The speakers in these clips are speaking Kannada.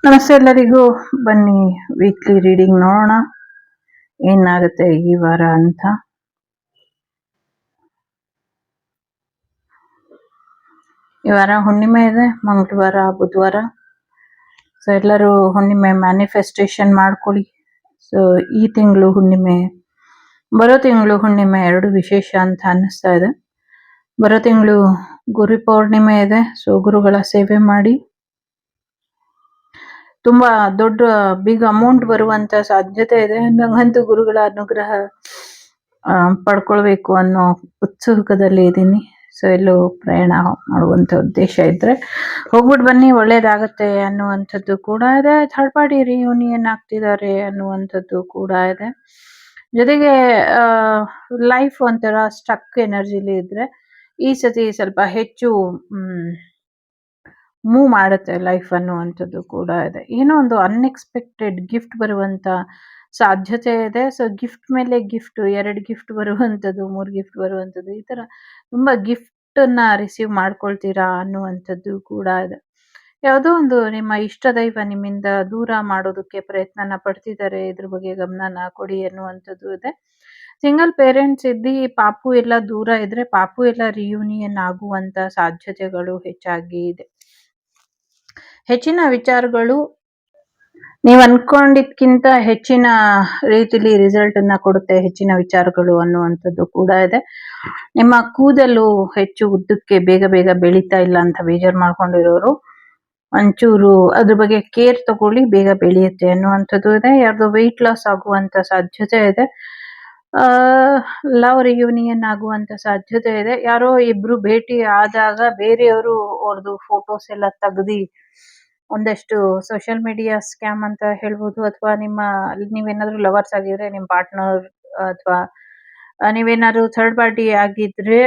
ನಮಸ್ತೆ ಎಲ್ಲರಿಗೂ. ಬನ್ನಿ ವೀಕ್ಲಿ ರೀಡಿಂಗ್ ನೋಡೋಣ ಏನಾಗುತ್ತೆ ಈ ವಾರ ಅಂತ. ಈ ವಾರ ಹುಣ್ಣಿಮೆ ಇದೆ, ಮಂಗಳವಾರ ಬುಧವಾರ. ಸೊ ಎಲ್ಲರೂ ಹುಣ್ಣಿಮೆ ಮ್ಯಾನಿಫೆಸ್ಟೇಷನ್ ಮಾಡ್ಕೊಳ್ಳಿ. ಸೊ ಈ ತಿಂಗಳು ಹುಣ್ಣಿಮೆ, ಬರೋ ತಿಂಗಳು ಹುಣ್ಣಿಮೆ ಎರಡು ವಿಶೇಷ ಅಂತ ಅನ್ನಿಸ್ತಾ ಇದೆ. ಬರೋ ತಿಂಗಳು ಗುರು ಪೌರ್ಣಿಮೆ ಇದೆ. ಸೊ ಗುರುಗಳ ಸೇವೆ ಮಾಡಿ. ತುಂಬಾ ದೊಡ್ಡ ಬಿಗ್ ಅಮೌಂಟ್ ಬರುವಂತ ಸಾಧ್ಯತೆ ಇದೆ. ನಂಗಂತೂ ಗುರುಗಳ ಅನುಗ್ರಹ ಪಡ್ಕೊಳ್ಬೇಕು ಅನ್ನೋ ಉತ್ಸುಕದಲ್ಲಿ ಇದ್ದೀನಿ. ಸೊ ಎಲ್ಲೋ ಪ್ರಯಾಣ ಮಾಡುವಂತ ಉದ್ದೇಶ ಇದ್ರೆ ಹೋಗ್ಬಿಟ್ಟು ಬನ್ನಿ, ಒಳ್ಳೇದಾಗತ್ತೆ ಅನ್ನುವಂಥದ್ದು ಕೂಡ ಇದೆ. ಥರ್ಡ್ ಪಾರ್ಟಿ ರಿಯೂನಿಯನ್ ಆಗ್ತಿದ್ದಾರೆ ಅನ್ನುವಂಥದ್ದು ಕೂಡ ಇದೆ. ಜೊತೆಗೆ ಲೈಫ್ ಒಂಥರ ಸ್ಟಕ್ ಎನರ್ಜಿಲಿ ಇದ್ರೆ ಈ ಸತಿ ಸ್ವಲ್ಪ ಹೆಚ್ಚು ಮೂವ್ ಮಾಡುತ್ತೆ ಲೈಫ್ ಅನ್ನುವಂಥದ್ದು ಕೂಡ ಇದೆ. ಏನೋ ಒಂದು ಅನ್ಎಕ್ಸ್ಪೆಕ್ಟೆಡ್ ಗಿಫ್ಟ್ ಬರುವಂತ ಸಾಧ್ಯತೆ ಇದೆ. ಸೊ ಗಿಫ್ಟ್ ಮೇಲೆ ಗಿಫ್ಟ್, 2 ಗಿಫ್ಟ್ ಬರುವಂಥದ್ದು, 3 ಗಿಫ್ಟ್ ಬರುವಂಥದ್ದು, ಈ ತರ ತುಂಬಾ ಗಿಫ್ಟ್ ಅನ್ನ ರಿಸೀವ್ ಮಾಡ್ಕೊಳ್ತೀರಾ ಅನ್ನುವಂಥದ್ದು ಕೂಡ ಇದೆ. ಯಾವುದೋ ಒಂದು ನಿಮ್ಮ ಇಷ್ಟ ದೈವ ನಿಮ್ಮಿಂದ ದೂರ ಮಾಡೋದಕ್ಕೆ ಪ್ರಯತ್ನನ ಪಡ್ತಿದ್ದಾರೆ, ಇದ್ರ ಬಗ್ಗೆ ಗಮನನ ಕೊಡಿ ಅನ್ನುವಂಥದ್ದು ಇದೆ. ಸಿಂಗಲ್ ಪೇರೆಂಟ್ಸ್ ಇದ್ದಿ ಪಾಪು ಎಲ್ಲ ದೂರ ಇದ್ರೆ ಪಾಪು ಎಲ್ಲ ರಿಯೂನಿಯನ್ ಆಗುವಂತ ಸಾಧ್ಯತೆಗಳು ಹೆಚ್ಚಾಗಿ ಇದೆ. ಹೆಚ್ಚಿನ ವಿಚಾರಗಳು ನೀವು ಅನ್ಕೊಂಡಿದ್ಕಿಂತ ಹೆಚ್ಚಿನ ರೀತಿಲಿ ರಿಸಲ್ಟ್ ಅನ್ನ ಕೊಡುತ್ತೆ ಹೆಚ್ಚಿನ ವಿಚಾರಗಳು ಅನ್ನುವಂಥದ್ದು ಕೂಡ ಇದೆ. ನಿಮ್ಮ ಕೂದಲು ಹೆಚ್ಚು ಉದ್ದಕ್ಕೆ ಬೇಗ ಬೇಗ ಬೆಳೀತಾ ಇಲ್ಲ ಅಂತ ಬೇಜಾರು ಮಾಡ್ಕೊಂಡಿರೋರು ಒಂಚೂರು ಅದ್ರ ಬಗ್ಗೆ ಕೇರ್ ತಗೊಳ್ಳಿ, ಬೇಗ ಬೆಳೆಯುತ್ತೆ ಅನ್ನುವಂಥದ್ದು ಇದೆ. ಯಾರ್ದೋ ವೆಯ್ಟ್ ಲಾಸ್ ಆಗುವಂತ ಸಾಧ್ಯತೆ ಇದೆ. ಲವ್ ರಿಯೂನಿಯನ್ ಆಗುವಂತ ಸಾಧ್ಯತೆ ಇದೆ. ಯಾರೋ ಇಬ್ರು ಭೇಟಿ ಆದಾಗ ಬೇರೆಯವರು ಅವ್ರದ್ದು ಫೋಟೋಸ್ ಎಲ್ಲ ತೆಗ್ದಿ ಒಂದಷ್ಟು ಸೋಷಿಯಲ್ ಮೀಡಿಯಾ ಸ್ಕ್ಯಾಮ್ ಅಂತ ಹೇಳ್ಬೋದು. ಅಥವಾ ನೀವೇನಾದ್ರೂ ಲವರ್ಸ್ ಆಗಿದ್ರೆ ನಿಮ್ಮ ಪಾರ್ಟ್ನರ್ ಅಥವಾ ನೀವೇನಾದ್ರು ಥರ್ಡ್ ಪಾರ್ಟಿ ಆಗಿದ್ರೆ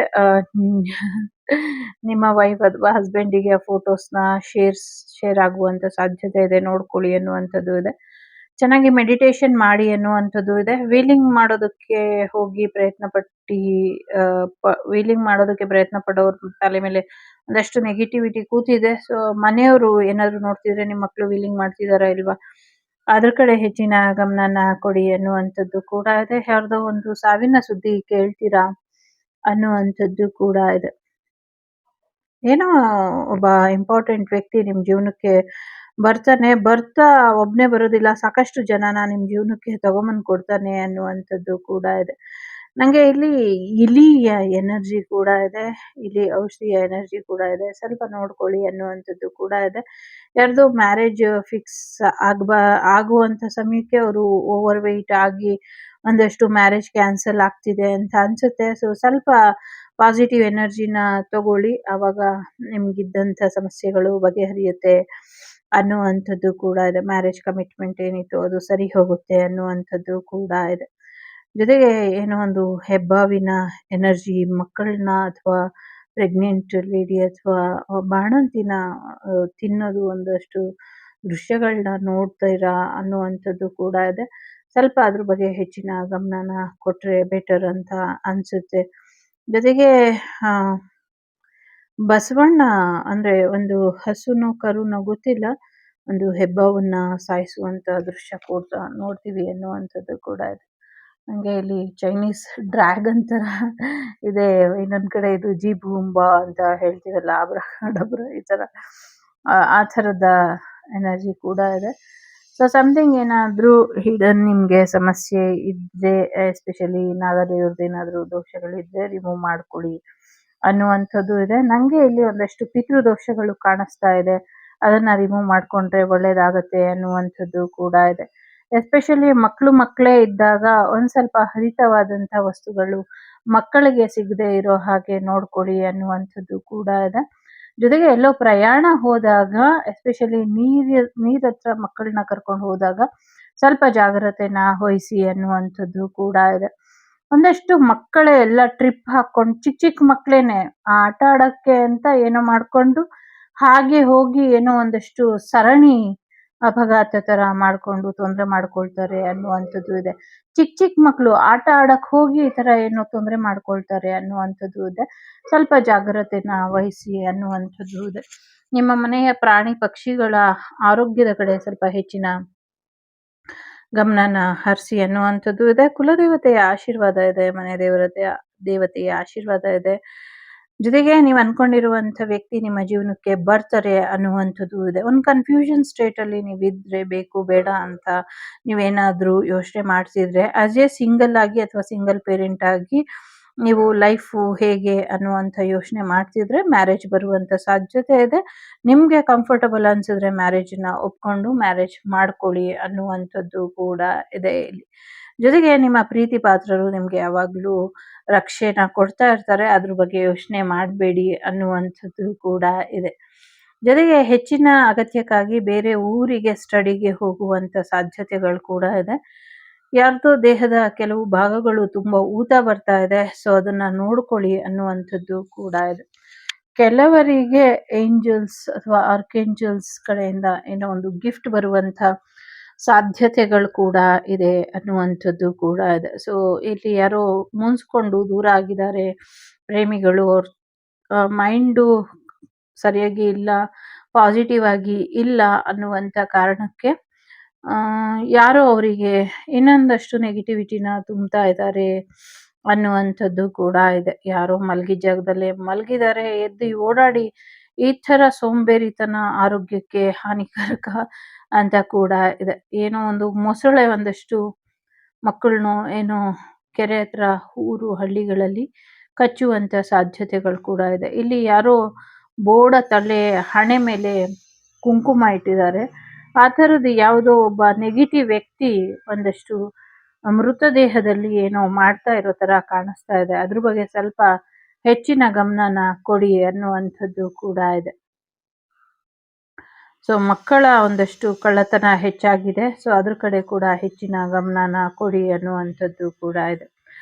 ನಿಮ್ಮ ವೈಫ್ ಅಥವಾ ಹಸ್ಬೆಂಡಿಗೆ ಫೋಟೋಸ್ನ ಶೇರ್ ಆಗುವಂತ ಸಾಧ್ಯತೆ ಇದೆ, ನೋಡ್ಕೊಳ್ಳಿ ಅನ್ನುವಂಥದ್ದು ಇದೆ. ಚೆನ್ನಾಗಿ ಮೆಡಿಟೇಷನ್ ಮಾಡಿ ಅನ್ನುವಂಥದ್ದು ಇದೆ. ವೀಲಿಂಗ್ ಮಾಡೋದಕ್ಕೆ ಹೋಗಿ ವೀಲಿಂಗ್ ಮಾಡೋದಕ್ಕೆ ಪ್ರಯತ್ನ ಪಡೋರ ತಲೆ ಮೇಲೆ ಒಂದಷ್ಟು ನೆಗೆಟಿವಿಟಿ ಕೂತಿದೆ. ಸೊ ಮನೆಯವರು ಏನಾದ್ರು ನೋಡ್ತಿದ್ರೆ ನಿಮ್ಮ ಮಕ್ಕಳು ವೀಲಿಂಗ್ ಮಾಡ್ತಿದಾರಾ ಇಲ್ವಾ ಅದ್ರ ಕಡೆ ಹೆಚ್ಚಿನ ಗಮನನ ಕೊಡಿ ಅನ್ನುವಂಥದ್ದು ಕೂಡ ಇದೆ. ಯಾರ್ದೋ ಒಂದು ಸಾವಿನ ಸುದ್ದಿ ಕೇಳ್ತೀರಾ ಅನ್ನುವಂಥದ್ದು ಕೂಡ ಇದೆ. ಏನೋ ಒಬ್ಬ ಇಂಪಾರ್ಟೆಂಟ್ ವ್ಯಕ್ತಿ ನಿಮ್ ಜೀವನಕ್ಕೆ ಬರ್ತಾನೆ, ಬರ್ತಾ ಒಬ್ನೇ ಬರೋದಿಲ್ಲ, ಸಾಕಷ್ಟು ಜನನ ನಿಮ್ ಜೀವನಕ್ಕೆ ತಗೊಂಬಂದ್ ಕೊಡ್ತಾನೆ ಅನ್ನುವಂಥದ್ದು ಕೂಡ ಇದೆ. ನಂಗೆ ಇಲ್ಲಿ ಇಲಿಯ ಎನರ್ಜಿ ಕೂಡ ಇದೆ, ಇಲಿ ಔಷಧಿಯ ಎನರ್ಜಿ ಕೂಡ ಇದೆ, ಸ್ವಲ್ಪ ನೋಡ್ಕೊಳ್ಳಿ ಅನ್ನುವಂಥದ್ದು ಕೂಡ ಇದೆ. ಯಾರ್ದು ಮ್ಯಾರೇಜ್ ಫಿಕ್ಸ್ ಆಗುವಂತ ಸಮಯಕ್ಕೆ ಅವರು ಓವರ್ ವೆಯ್ಟ್ ಆಗಿ ಒಂದಷ್ಟು ಮ್ಯಾರೇಜ್ ಕ್ಯಾನ್ಸಲ್ ಆಗ್ತಿದೆ ಅಂತ ಅನ್ಸುತ್ತೆ. ಸೊ ಸ್ವಲ್ಪ ಪಾಸಿಟಿವ್ ಎನರ್ಜಿನ ತಗೊಳ್ಳಿ, ಆವಾಗ ನಿಮ್ಗಿದ್ದಂಥ ಸಮಸ್ಯೆಗಳು ಬಗೆಹರಿಯುತ್ತೆ ಅನ್ನುವಂಥದ್ದು ಕೂಡ ಇದೆ. ಮ್ಯಾರೇಜ್ ಕಮಿಟ್ಮೆಂಟ್ ಏನಿತ್ತು ಅದು ಸರಿ ಹೋಗುತ್ತೆ ಅನ್ನುವಂಥದ್ದು ಕೂಡ ಇದೆ. ಜೊತೆಗೆ ಏನೋ ಒಂದು ಹೆಬ್ಬಾವಿನ ಎನರ್ಜಿ, ಮಕ್ಕಳನ್ನ ಅಥವಾ ಪ್ರೆಗ್ನೆಂಟ್ ಲೇಡಿ ಅಥವಾ ಬಾಣಂತಿನ ತಿನ್ನೋದು ಒಂದಷ್ಟು ದೃಶ್ಯಗಳನ್ನ ನೋಡ್ತೀರಾ ಅನ್ನುವಂಥದ್ದು ಕೂಡ ಇದೆ. ಸ್ವಲ್ಪ ಅದ್ರ ಬಗ್ಗೆ ಹೆಚ್ಚಿನ ಗಮನನ ಕೊಟ್ರೆ ಬೆಟರ್ ಅಂತ ಅನ್ಸುತ್ತೆ. ಜೊತೆಗೆ ಬಸವಣ್ಣ ಅಂದ್ರೆ ಒಂದು ಹಸುನೋ ಕರುನೋ ಗೊತ್ತಿಲ್ಲ, ಒಂದು ಹೆಬ್ಬಾವನ್ನ ಸಾಯಿಸುವಂತ ದೃಶ್ಯ ಕೂಡ ನೋಡ್ತೀವಿ ಅನ್ನುವಂಥದ್ದು ಕೂಡ ಇದೆ. ನಂಗೆ ಇಲ್ಲಿ ಚೈನೀಸ್ ಡ್ರ್ಯಾಗನ್ ತರ ಇದೆ, ಇನ್ನೊಂದ್ ಕಡೆ ಇದು ಜೀಬೂಂಬಾ ಅಂತ ಹೇಳ್ತೀವಲ್ಲ ಅಬ್ರ ಈ ತರ ಆ ಥರದ ಎನರ್ಜಿ ಕೂಡ ಇದೆ. ಸೊ ಸಮಥಿಂಗ್ ಏನಾದ್ರೂ ಹಿಡನ್ ನಿಮ್ಗೆ ಸಮಸ್ಯೆ ಇದ್ರೆ, ಎಸ್ಪೆಷಲಿ ನಾಗದೇವ್ರದ್ದು ಏನಾದ್ರೂ ದೋಷಗಳಿದ್ರೆ ರಿಮೂವ್ ಮಾಡ್ಕೊಳ್ಳಿ ಅನ್ನುವಂಥದ್ದು ಇದೆ. ನಂಗೆ ಇಲ್ಲಿ ಒಂದಷ್ಟು ಪಿತೃದೋಷಗಳು ಕಾಣಿಸ್ತಾ ಇದೆ, ಅದನ್ನ ರಿಮೂವ್ ಮಾಡ್ಕೊಂಡ್ರೆ ಒಳ್ಳೇದಾಗತ್ತೆ ಅನ್ನುವಂಥದ್ದು ಕೂಡ ಇದೆ. ಎಸ್ಪೆಷಲಿ ಮಕ್ಕಳೇ ಇದ್ದಾಗ ಒಂದ್ ಸ್ವಲ್ಪ ಹರಿತವಾದಂತ ವಸ್ತುಗಳು ಮಕ್ಕಳಿಗೆ ಸಿಗದೆ ಇರೋ ಹಾಗೆ ನೋಡ್ಕೊಳ್ಳಿ ಅನ್ನುವಂಥದ್ದು ಕೂಡ ಇದೆ. ಜೊತೆಗೆ ಎಲ್ಲೋ ಪ್ರಯಾಣ ಹೋದಾಗ ಎಸ್ಪೆಷಲಿ ನೀರ್ ಹತ್ರ ಮಕ್ಕಳನ್ನ ಕರ್ಕೊಂಡು ಹೋದಾಗ ಸ್ವಲ್ಪ ಜಾಗ್ರತೆನ ವಹಿಸಿ ಅನ್ನುವಂಥದ್ದು ಕೂಡ ಇದೆ. ಒಂದಷ್ಟು ಮಕ್ಕಳೇ ಎಲ್ಲ ಟ್ರಿಪ್ ಹಾಕೊಂಡು ಚಿಕ್ಕ ಮಕ್ಕಳೇನೆ ಆಟ ಆಡಕ್ಕೆ ಅಂತ ಏನೋ ಮಾಡ್ಕೊಂಡು ಹಾಗೆ ಹೋಗಿ ಏನೋ ಒಂದಷ್ಟು ಸರಣಿ ಅಪಘಾತ ತರ ಮಾಡ್ಕೊಂಡು ತೊಂದ್ರೆ ಮಾಡ್ಕೊಳ್ತಾರೆ ಅನ್ನುವಂಥದ್ದು ಇದೆ. ಚಿಕ್ಕ ಚಿಕ್ಕ ಮಕ್ಳು ಆಟ ಆಡಕ್ ಹೋಗಿ ಈ ತರ ಏನೋ ತೊಂದ್ರೆ ಮಾಡ್ಕೊಳ್ತಾರೆ ಅನ್ನುವಂಥದ್ದು ಇದೆ. ಸ್ವಲ್ಪ ಜಾಗ್ರತೆನ ವಹಿಸಿ ಅನ್ನುವಂಥದ್ದು ಇದೆ. ನಿಮ್ಮ ಮನೆಯ ಪ್ರಾಣಿ ಪಕ್ಷಿಗಳ ಆರೋಗ್ಯದ ಕಡೆ ಸ್ವಲ್ಪ ಹೆಚ್ಚಿನ ಗಮನನ ಹರಿಸಿ ಅನ್ನುವಂಥದ್ದು ಇದೆ. ಕುಲದೇವತೆಯ ಆಶೀರ್ವಾದ ಇದೆ. ಮನೆ ದೇವತೆಯ ಆಶೀರ್ವಾದ ಇದೆ. ಜೊತೆಗೆ ನೀವು ಅನ್ಕೊಂಡಿರುವಂಥ ವ್ಯಕ್ತಿ ನಿಮ್ಮ ಜೀವನಕ್ಕೆ ಬರ್ತಾರೆ ಅನ್ನುವಂಥದ್ದು ಇದೆ. ಒಂದು ಕನ್ಫ್ಯೂಷನ್ ಸ್ಟೇಟ್ ಅಲ್ಲಿ ನೀವಿದ್ರೆ ಬೇಕು ಬೇಡ ಅಂತ ನೀವೇನಾದ್ರೂ ಯೋಚನೆ ಮಾಡ್ತಿದ್ರೆ ಆಸ್ ಎ ಸಿಂಗಲ್ ಆಗಿ ಅಥವಾ ಸಿಂಗಲ್ ಪೇರೆಂಟ್ ಆಗಿ ನೀವು ಲೈಫು ಹೇಗೆ ಅನ್ನುವಂಥ ಯೋಚನೆ ಮಾಡ್ತಿದ್ರೆ ಮ್ಯಾರೇಜ್ ಬರುವಂಥ ಸಾಧ್ಯತೆ ಇದೆ. ನಿಮ್ಗೆ ಕಂಫರ್ಟಬಲ್ ಅನ್ಸಿದ್ರೆ ಮ್ಯಾರೇಜ್ನ ಒಪ್ಕೊಂಡು ಮ್ಯಾರೇಜ್ ಮಾಡ್ಕೊಳ್ಳಿ ಅನ್ನುವಂಥದ್ದು ಕೂಡ ಇದೆ ಇಲ್ಲಿ. ಜೊತೆಗೆ ನಿಮ್ಮ ಪ್ರೀತಿ ಪಾತ್ರರು ನಿಮ್ಗೆ ಯಾವಾಗ್ಲೂ ರಕ್ಷೆನ ಕೊಡ್ತಾ ಇರ್ತಾರೆ. ಅದ್ರ ಬಗ್ಗೆ ಯೋಚನೆ ಮಾಡಬೇಡಿ ಅನ್ನುವಂಥದ್ದು ಕೂಡ ಇದೆ. ಜೊತೆಗೆ ಹೆಚ್ಚಿನ ಅಗತ್ಯಕ್ಕಾಗಿ ಬೇರೆ ಊರಿಗೆ ಸ್ಟಡಿಗೆ ಹೋಗುವಂತ ಸಾಧ್ಯತೆಗಳು ಕೂಡ ಇದೆ. ಯಾರ್ದೋ ದೇಹದ ಕೆಲವು ಭಾಗಗಳು ತುಂಬಾ ಊತ ಬರ್ತಾ ಇದೆ. ಸೊ ಅದನ್ನ ನೋಡ್ಕೊಳ್ಳಿ ಅನ್ನುವಂಥದ್ದು ಕೂಡ ಇದೆ. ಕೆಲವರಿಗೆ ಏಂಜಲ್ಸ್ ಅಥವಾ ಆರ್ಕೇಂಜಲ್ಸ್ ಕಡೆಯಿಂದ ಏನೋ ಒಂದು ಗಿಫ್ಟ್ ಬರುವಂತ ಸಾಧ್ಯತೆಗಳು ಕೂಡ ಇದೆ ಅನ್ನುವಂಥದ್ದು ಕೂಡ ಇದೆ. ಸೊ ಇಲ್ಲಿ ಯಾರೋ ಮುನ್ಸ್ಕೊಂಡು ದೂರ ಆಗಿದ್ದಾರೆ ಪ್ರೇಮಿಗಳು. ಅವ್ರ ಮೈಂಡು ಸರಿಯಾಗಿ ಇಲ್ಲ, ಪಾಸಿಟಿವ್ ಆಗಿ ಇಲ್ಲ ಅನ್ನುವಂಥ ಕಾರಣಕ್ಕೆ ಯಾರೋ ಅವರಿಗೆ ಇನ್ನೊಂದಷ್ಟು ನೆಗೆಟಿವಿಟಿನ ತುಂಬ್ತಾ ಇದ್ದಾರೆ ಅನ್ನುವಂಥದ್ದು ಕೂಡ ಇದೆ. ಯಾರೋ ಮಲಗಿದ ಜಾಗದಲ್ಲೇ ಮಲಗಿದ್ದಾರೆ, ಎದ್ದು ಓಡಾಡಿ ಈ ಥರ ಸೋಂಬೇರಿತನ ಆರೋಗ್ಯಕ್ಕೆ ಹಾನಿಕಾರಕ ಅಂತ ಕೂಡ ಇದೆ. ಏನೋ ಒಂದು ಮೊಸಳೆ ಒಂದಷ್ಟು ಮಕ್ಕಳನ್ನು ಏನೋ ಕೆರೆ ಹತ್ರ ಊರು ಹಳ್ಳಿಗಳಲ್ಲಿ ಕಚ್ಚುವಂತ ಸಾಧ್ಯತೆಗಳು ಕೂಡ ಇದೆ. ಇಲ್ಲಿ ಯಾರೋ ಬೋಡ ತಲೆ ಹಣೆ ಮೇಲೆ ಕುಂಕುಮ ಇಟ್ಟಿದ್ದಾರೆ. ಆ ಥರದ್ದು ಯಾವುದೋ ಒಬ್ಬ ನೆಗೆಟಿವ್ ವ್ಯಕ್ತಿ ಒಂದಷ್ಟು ಮೃತದೇಹದಲ್ಲಿ ಏನೋ ಮಾಡ್ತಾ ಇರೋ ತರ ಕಾಣಿಸ್ತಾ ಇದೆ. ಅದ್ರ ಬಗ್ಗೆ ಸ್ವಲ್ಪ ಹೆಚ್ಚಿನ ಗಮನನ ಕೊಡಿ ಅನ್ನುವಂಥದ್ದು ಕೂಡ ಇದೆ. ಸೊ ಮಕ್ಕಳ ಒಂದಷ್ಟು ಕಳ್ಳತನ ಹೆಚ್ಚಾಗಿದೆ. ಸೊ ಅದ್ರ ಕಡೆ ಕೂಡ ಹೆಚ್ಚಿನ ಗಮನನ ಕೊಡಿ ಅನ್ನುವಂಥದ್ದು ಕೂಡ ಇದೆ.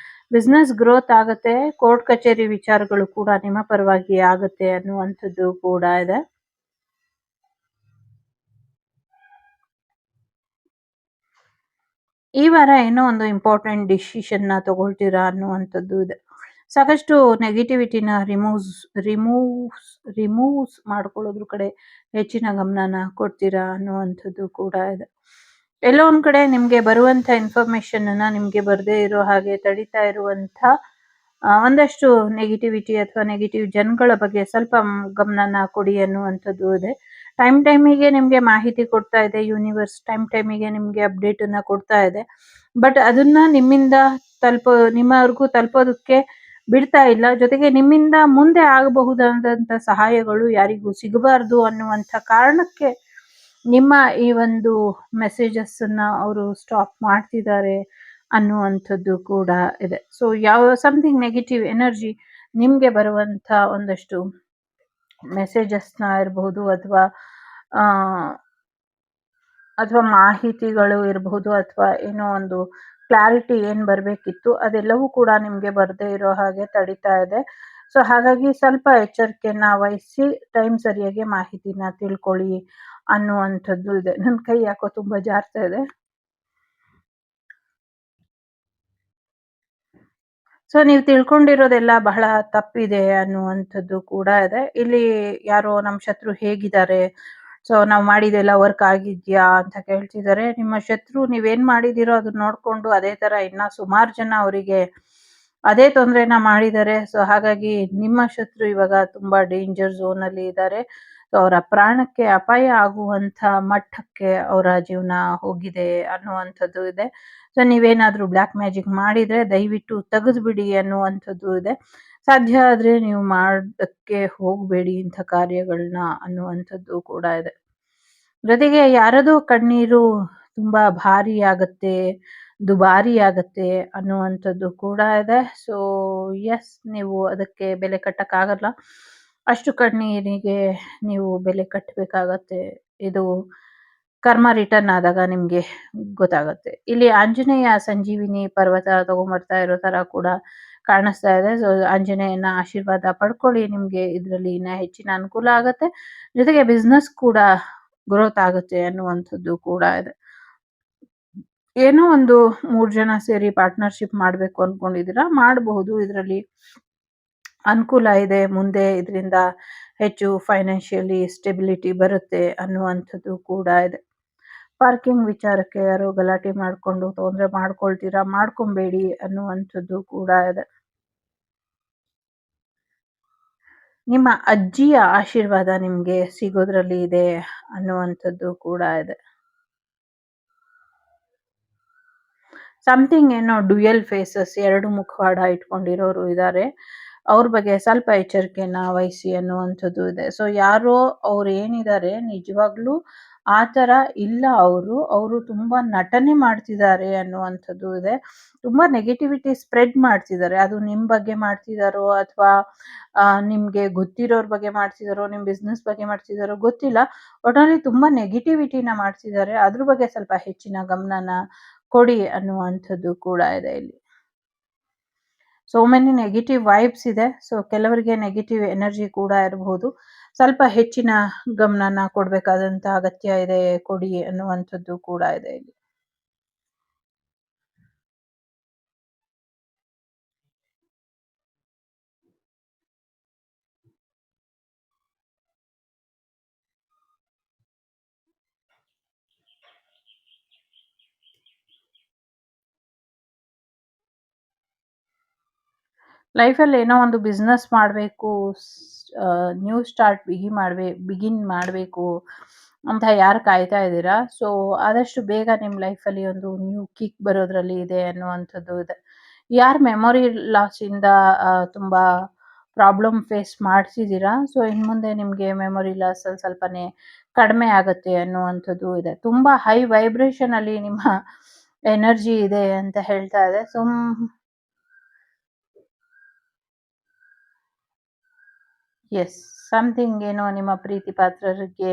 ಬಿಸ್ನೆಸ್ ಗ್ರೋತ್ ಆಗುತ್ತೆ. ಕೋರ್ಟ್ ಕಚೇರಿ ವಿಚಾರಗಳು ಕೂಡ ನಿಮ್ಮ ಪರವಾಗಿ ಆಗುತ್ತೆ ಅನ್ನುವಂಥದ್ದು ಕೂಡ ಇದೆ. ಈ ವಾರ ಏನೋ ಒಂದು ಇಂಪಾರ್ಟೆಂಟ್ ಡಿಸಿಷನ್ನ ತಗೊಳ್ತೀರಾ ಅನ್ನುವಂಥದ್ದು ಇದೆ. ಸಾಕಷ್ಟು ನೆಗೆಟಿವಿಟಿನ ರಿಮೂವ್ಸ್ ಮಾಡ್ಕೊಳ್ಳೋದ್ರ ಕಡೆ ಹೆಚ್ಚಿನ ಗಮನನ ಕೊಡ್ತೀರಾ ಅನ್ನುವಂಥದ್ದು ಕೂಡ ಇದೆ. ಎಲ್ಲೋ ಒಂದ್ ಕಡೆ ನಿಮ್ಗೆ ಬರುವಂತ ಇನ್ಫಾರ್ಮೇಶನ್ ಅನ್ನ ನಿಮ್ಗೆ ಬರದೇ ಇರೋ ಹಾಗೆ ತಡಿತಾ ಇರುವಂತ ಒಂದಷ್ಟು ನೆಗೆಟಿವಿಟಿ ಅಥವಾ ನೆಗೆಟಿವ್ ಜನಗಳ ಬಗ್ಗೆ ಸ್ವಲ್ಪ ಗಮನನ ಕೊಡಿ ಅನ್ನುವಂಥದ್ದು ಇದೆ. ಟೈಮಿಗೆ ನಿಮ್ಗೆ ಮಾಹಿತಿ ಕೊಡ್ತಾ ಇದೆ ಯೂನಿವರ್ಸ್. ಟೈಮಿಗೆ ನಿಮ್ಗೆ ಅಪ್ಡೇಟ್ ಅನ್ನ ಕೊಡ್ತಾ ಇದೆ. ಬಟ್ ಅದನ್ನ ನಿಮ್ಮವರೆಗೂ ತಲುಪೋದಕ್ಕೆ ಬಿಡ್ತಾ ಇಲ್ಲ. ಜೊತೆಗೆ ನಿಮ್ಮಿಂದ ಮುಂದೆ ಆಗಬಹುದಾದಂತ ಸಹಾಯಗಳು ಯಾರಿಗೂ ಸಿಗಬಾರ್ದು ಅನ್ನುವಂಥ ಕಾರಣಕ್ಕೆ ನಿಮ್ಮ ಈ ಒಂದು ಮೆಸೇಜಸ್ ಅನ್ನ ಅವರು ಸ್ಟಾಪ್ ಮಾಡ್ತಿದ್ದಾರೆ ಅನ್ನುವಂಥದ್ದು ಕೂಡ ಇದೆ. ಸೊ ಸಮಥಿಂಗ್ ನೆಗೆಟಿವ್ ಎನರ್ಜಿ ನಿಮ್ಗೆ ಬರುವಂತ ಒಂದಷ್ಟು ಮೆಸೇಜಸ್ನ ಇರಬಹುದು ಅಥವಾ ಮಾಹಿತಿಗಳು ಇರಬಹುದು ಅಥವಾ ಏನೋ ಒಂದು ಕ್ಲಾರಿಟಿ ಏನ್ ಬರ್ಬೇಕಿತ್ತು ಅದೆಲ್ಲವೂ ಕೂಡ ನಿಮ್ಗೆ ಬರ್ದೇ ಇರೋ ಹಾಗೆ ತಡಿತಾ ಇದೆ. ಸೊ ಹಾಗಾಗಿ ಸ್ವಲ್ಪ ಎಚ್ಚರಿಕೆಯನ್ನ ವಹಿಸಿ ಟೈಮ್ ಸರಿಯಾಗಿ ಮಾಹಿತಿನ ತಿಳ್ಕೊಳ್ಳಿ ಅನ್ನುವಂಥದ್ದು ಇದೆ. ನನ್ನ ಕೈ ಯಾಕೋ ತುಂಬಾ ಜಾರ್ತಾ ಇದೆ. ಸೊ ನೀವು ತಿಳ್ಕೊಂಡಿರೋದೆಲ್ಲ ಬಹಳ ತಪ್ಪಿದೆ ಅನ್ನುವಂಥದ್ದು ಕೂಡ ಇದೆ. ಇಲ್ಲಿ ಯಾರೋ ನಮ್ಮ ಶತ್ರು ಹೇಗಿದ್ದಾರೆ, ಸೊ ನಾವು ಮಾಡಿದೆಲ್ಲ ವರ್ಕ್ ಆಗಿದ್ಯಾ ಅಂತ ಕೇಳ್ತಿದ್ದಾರೆ. ನಿಮ್ಮ ಶತ್ರು ನೀವೇನ್ ಮಾಡಿದಿರೋ ಅದನ್ನ ನೋಡ್ಕೊಂಡು ಅದೇ ತರ ಇನ್ನ ಸುಮಾರು ಜನ ಅವರಿಗೆ ಅದೇ ತೊಂದ್ರೆನ ಮಾಡಿದ್ದಾರೆ. ಸೊ ಹಾಗಾಗಿ ನಿಮ್ಮ ಶತ್ರು ಇವಾಗ ತುಂಬಾ ಡೇಂಜರ್ ಝೋನ್ ಅಲ್ಲಿ ಇದ್ದಾರೆ. ಸೊ ಅವರ ಪ್ರಾಣಕ್ಕೆ ಅಪಾಯ ಆಗುವಂತ ಮಟ್ಟಕ್ಕೆ ಅವರ ಜೀವನ ಹೋಗಿದೆ ಅನ್ನುವಂಥದ್ದು ಇದೆ. ಸೊ ನೀವೇನಾದ್ರೂ ಬ್ಲ್ಯಾಕ್ ಮ್ಯಾಜಿಕ್ ಮಾಡಿದ್ರೆ ದಯವಿಟ್ಟು ತೆಗೆದ್ಬಿಡಿ ಅನ್ನುವಂಥದ್ದು ಇದೆ. ಸಾಧ್ಯ ಆದ್ರೆ ನೀವು ಮಾಡಕ್ಕೆ ಹೋಗ್ಬೇಡಿ ಇಂಥ ಕಾರ್ಯಗಳನ್ನ ಅನ್ನುವಂಥದ್ದು ಕೂಡ ಇದೆ. ಜೊತೆಗೆ ಯಾರದೋ ಕಣ್ಣೀರು ತುಂಬಾ ಭಾರಿ ಆಗತ್ತೆ, ದುಬಾರಿ ಆಗತ್ತೆ ಅನ್ನುವಂಥದ್ದು ಕೂಡ ಇದೆ. ಸೊ ಎಸ್, ನೀವು ಅದಕ್ಕೆ ಬೆಲೆ ಕಟ್ಟಕ್ಕಾಗಲ್ಲ. ಅಷ್ಟು ಕಣ್ಣೀರಿಗೆ ನೀವು ಬೆಲೆ ಕಟ್ಟಬೇಕಾಗತ್ತೆ. ಇದು ಕರ್ಮ ರಿಟರ್ನ್ ಆದಾಗ ನಿಮ್ಗೆ ಗೊತ್ತಾಗತ್ತೆ. ಇಲ್ಲಿ ಆಂಜನೇಯ ಸಂಜೀವಿನಿ ಪರ್ವತ ತಗೊಂಬರ್ತಾ ಇರೋ ತರ ಕೂಡ ಕಾಣಿಸ್ತಾ ಇದೆ. ಸೊ ಆಂಜನೇಯನ ಆಶೀರ್ವಾದ ಪಡ್ಕೊಳ್ಳಿ. ನಿಮ್ಗೆ ಇದರಲ್ಲಿ ಇನ್ನ ಹೆಚ್ಚಿನ ಅನುಕೂಲ ಆಗತ್ತೆ. ಜೊತೆಗೆ ಬಿಸ್ನೆಸ್ ಕೂಡ ಗ್ರೋತ್ ಆಗುತ್ತೆ ಅನ್ನುವಂಥದ್ದು ಕೂಡ ಇದೆ. ಏನೋ ಒಂದು 3 ಜನ ಸೇರಿ ಪಾರ್ಟ್ನರ್‌ಶಿಪ್ ಮಾಡ್ಬೇಕು ಅನ್ಕೊಂಡಿದ್ದೀರಾ, ಮಾಡಬಹುದು. ಇದರಲ್ಲಿ ಅನುಕೂಲ ಇದೆ. ಮುಂದೆ ಇದರಿಂದ ಹೆಚ್ಚು ಫೈನಾನ್ಷಿಯಲಿ ಸ್ಟೆಬಿಲಿಟಿ ಬರುತ್ತೆ ಅನ್ನುವಂಥದ್ದು ಕೂಡ ಇದೆ. ಪಾರ್ಕಿಂಗ್ ವಿಚಾರಕ್ಕೆ ಯಾರೋ ಗಲಾಟೆ ಮಾಡ್ಕೊಂಡು ತೊಂದ್ರೆ ಮಾಡ್ಕೊಳ್ತೀರಾ, ಮಾಡ್ಕೊಂಬೇಡಿ ಅನ್ನುವಂಥದ್ದು ಕೂಡ ಇದೆ. ನಿಮ್ಮ ಅಜ್ಜಿಯ ಆಶೀರ್ವಾದ ನಿಮ್ಗೆ ಸಿಗೋದ್ರಲ್ಲಿ ಇದೆ ಅನ್ನುವಂಥದ್ದು ಕೂಡ ಇದೆ. ಸಮಥಿಂಗ್ ಏನೋ ಡ್ಯುಯಲ್ ಫೇಸಸ್, 2 ಮುಖವಾಡ ಇಟ್ಕೊಂಡಿರೋರು ಇದ್ದಾರೆ. ಅವ್ರ ಬಗ್ಗೆ ಸ್ವಲ್ಪ ಎಚ್ಚರಿಕೆಯನ್ನ ವಹಿಸಿ ಅನ್ನುವಂಥದ್ದು ಇದೆ. ಸೊ ಯಾರೋ ಅವ್ರು ಏನಿದ್ದಾರೆ ನಿಜವಾಗ್ಲೂ ಆ ಥರ ಇಲ್ಲ ಅವರು. ಅವರು ತುಂಬಾ ನಟನೆ ಮಾಡ್ತಿದ್ದಾರೆ ಅನ್ನುವಂಥದ್ದು ಇದೆ. ತುಂಬಾ ನೆಗೆಟಿವಿಟಿ ಸ್ಪ್ರೆಡ್ ಮಾಡ್ತಿದ್ದಾರೆ. ಅದು ನಿಮ್ ಬಗ್ಗೆ ಮಾಡ್ತಿದಾರೋ ಅಥವಾ ನಿಮ್ಗೆ ಗೊತ್ತಿರೋರ್ ಬಗ್ಗೆ ಮಾಡ್ತಿದಾರೋ, ನಿಮ್ ಬಿಸ್ನೆಸ್ ಬಗ್ಗೆ ಮಾಡ್ತಿದಾರೋ ಗೊತ್ತಿಲ್ಲ. ಒಟ್ನಲ್ಲಿ ತುಂಬಾ ನೆಗೆಟಿವಿಟಿನ ಮಾಡ್ತಿದ್ದಾರೆ. ಅದ್ರ ಬಗ್ಗೆ ಸ್ವಲ್ಪ ಹೆಚ್ಚಿನ ಗಮನನ ಕೊಡಿ ಅನ್ನುವಂಥದ್ದು ಕೂಡ ಇದೆ ಇಲ್ಲಿ. ಸೋ ಮೆನಿ ನೆಗೆಟಿವ್ ವೈಬ್ಸ್ ಇದೆ. ಸೊ ಕೆಲವರಿಗೆ ನೆಗೆಟಿವ್ ಎನರ್ಜಿ ಕೂಡ ಇರಬಹುದು. ಸ್ವಲ್ಪ ಹೆಚ್ಚಿನ ಗಮನನ ಕೊಡ್ಬೇಕಾದಂತ ಅಗತ್ಯ ಇದೆ, ಕೊಡಿ ಅನ್ನುವಂಥದ್ದು ಕೂಡ ಇದೆ ಇಲ್ಲಿ. ಲೈಫಲ್ಲಿ ಏನೋ ಒಂದು ಬಿಸ್ನೆಸ್ ಮಾಡಬೇಕು, ನ್ಯೂ ಸ್ಟಾರ್ಟ್ ಬಿಗಿನ್ ಮಾಡಬೇಕು ಅಂತ ಯಾರು ಕಾಯ್ತಾ ಇದ್ದೀರಾ, ಸೊ ಆದಷ್ಟು ಬೇಗ ನಿಮ್ಮ ಲೈಫಲ್ಲಿ ಒಂದು ನ್ಯೂ ಕಿಕ್ ಬರೋದ್ರಲ್ಲಿ ಇದೆ ಅನ್ನುವಂಥದ್ದು ಇದೆ. ಯಾರು ಮೆಮೊರಿ ಲಾಸಿಂದ ತುಂಬ ಪ್ರಾಬ್ಲಮ್ ಫೇಸ್ ಮಾಡ್ತಿದ್ದೀರಾ, ಸೊ ಇನ್ನು ಮುಂದೆ ನಿಮಗೆ ಮೆಮೊರಿ ಲಾಸಲ್ಲಿ ಸ್ವಲ್ಪನೇ ಕಡಿಮೆ ಆಗುತ್ತೆ ಅನ್ನುವಂಥದ್ದು ಇದೆ. ತುಂಬ ಹೈ ವೈಬ್ರೇಷನಲ್ಲಿ ನಿಮ್ಮ ಎನರ್ಜಿ ಇದೆ ಅಂತ ಹೇಳ್ತಾ ಇದೆ. ಎಸ್, ಸಮಥಿಂಗ್ ಏನೋ ನಿಮ್ಮ ಪ್ರೀತಿ ಪಾತ್ರರಿಗೆ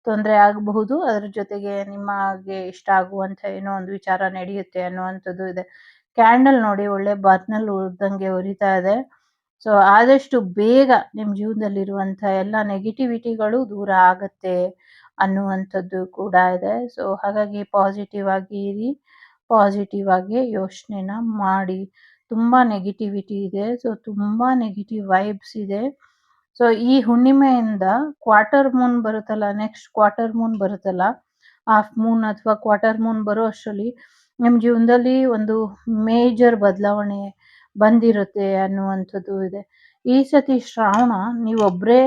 ತೊಂದರೆ ಆಗಬಹುದು. ಅದ್ರ ಜೊತೆಗೆ ನಿಮಗೆ ಇಷ್ಟ ಆಗುವಂಥ ಏನೋ ಒಂದು ವಿಚಾರ ನಡೆಯುತ್ತೆ ಅನ್ನುವಂಥದ್ದು ಇದೆ. ಕ್ಯಾಂಡಲ್ ನೋಡಿ ಒಳ್ಳೆ ಬತ್ನಲ್ಲಿ ಉರಿದಂಗೆ ಉರಿತಾ ಇದೆ. ಸೊ ಆದಷ್ಟು ಬೇಗ ನಿಮ್ಮ ಜೀವನದಲ್ಲಿರುವಂಥ ಎಲ್ಲ ನೆಗೆಟಿವಿಟಿಗಳು ದೂರ ಆಗತ್ತೆ ಅನ್ನುವಂಥದ್ದು ಕೂಡ ಇದೆ. ಸೊ ಹಾಗಾಗಿ ಪಾಸಿಟಿವ್ ಆಗಿ ಇರಿ, ಪಾಸಿಟಿವ್ ಆಗಿ ಯೋಚನೆನ ಮಾಡಿ. ತುಂಬ ನೆಗೆಟಿವಿಟಿ ಇದೆ. ಸೊ ತುಂಬ ನೆಗೆಟಿವ್ ವೈಬ್ಸ್ ಇದೆ. ಸೊ ಈ ಹುಣ್ಣಿಮೆಯಿಂದ ಕ್ವಾರ್ಟರ್ ಮೂನ್ ಬರುತ್ತಲ್ಲ, ನೆಕ್ಸ್ಟ್ ಕ್ವಾರ್ಟರ್ ಮೂನ್ ಬರುತ್ತಲ್ಲ, ಹಾಫ್ ಮೂನ್ ಅಥವಾ ಕ್ವಾರ್ಟರ್ ಮೂನ್ ಬರೋ ಅಷ್ಟರಲ್ಲಿ ನಿಮ್ಮ ಜೀವನದಲ್ಲಿ ಒಂದು ಮೇಜರ್ ಬದಲಾವಣೆ ಬಂದಿರುತ್ತೆ ಅನ್ನುವಂಥದ್ದು ಇದೆ. ಈ ಸತಿ ಶ್ರಾವಣ ನೀವೊಬ್ಬರೇ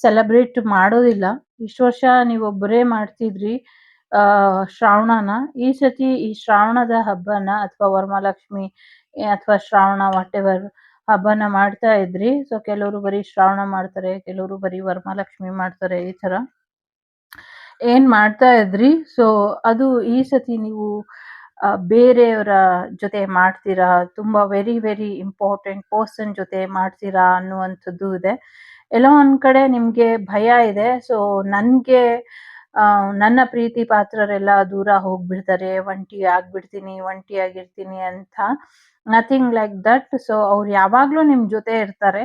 ಸೆಲೆಬ್ರೇಟ್ ಮಾಡೋದಿಲ್ಲ. ಇಷ್ಟು ವರ್ಷ ನೀವೊಬ್ಬರೇ ಮಾಡ್ತಿದ್ರಿ ಶ್ರಾವಣನ. ಈ ಸತಿ ಈ ಶ್ರಾವಣದ ಹಬ್ಬನ ಅಥವಾ ವರಮಹಾಲಕ್ಷ್ಮಿ ಅಥವಾ ಶ್ರಾವಣ ವಾಟೆವರ್ ಹಬ್ಬನ ಮಾಡ್ತಾ ಇದ್ರಿ. ಸೊ ಕೆಲವರು ಬರೀ ಶ್ರಾವಣ ಮಾಡ್ತಾರೆ, ಕೆಲವರು ಬರೀ ವರಮಹಾಲಕ್ಷ್ಮಿ ಮಾಡ್ತಾರೆ. ಈ ಥರ ಏನು ಮಾಡ್ತಾ ಇದ್ರಿ, ಸೊ ಅದು ಈ ಸತಿ ನೀವು ಬೇರೆಯವರ ಜೊತೆ ಮಾಡ್ತೀರಾ, ತುಂಬ ವೆರಿ ವೆರಿ ಇಂಪಾರ್ಟೆಂಟ್ ಪರ್ಸನ್ ಜೊತೆ ಮಾಡ್ತೀರಾ ಅನ್ನುವಂಥದ್ದು ಇದೆ. ಎಲ್ಲೋ ಒಂದು ಕಡೆ ನಿಮಗೆ ಭಯ ಇದೆ. ಸೊ ನನಗೆ ನನ್ನ ಪ್ರೀತಿ ಪಾತ್ರರೆಲ್ಲ ದೂರ ಹೋಗ್ಬಿಡ್ತಾರೆ, ಒಂಟಿ ಆಗ್ಬಿಡ್ತೀನಿ, ಒಂಟಿಯಾಗಿರ್ತೀನಿ ಅಂತ. Nothing like that. ಸೊ ಅವ್ರು ಯಾವಾಗಲೂ ನಿಮ್ಮ ಜೊತೆ ಇರ್ತಾರೆ.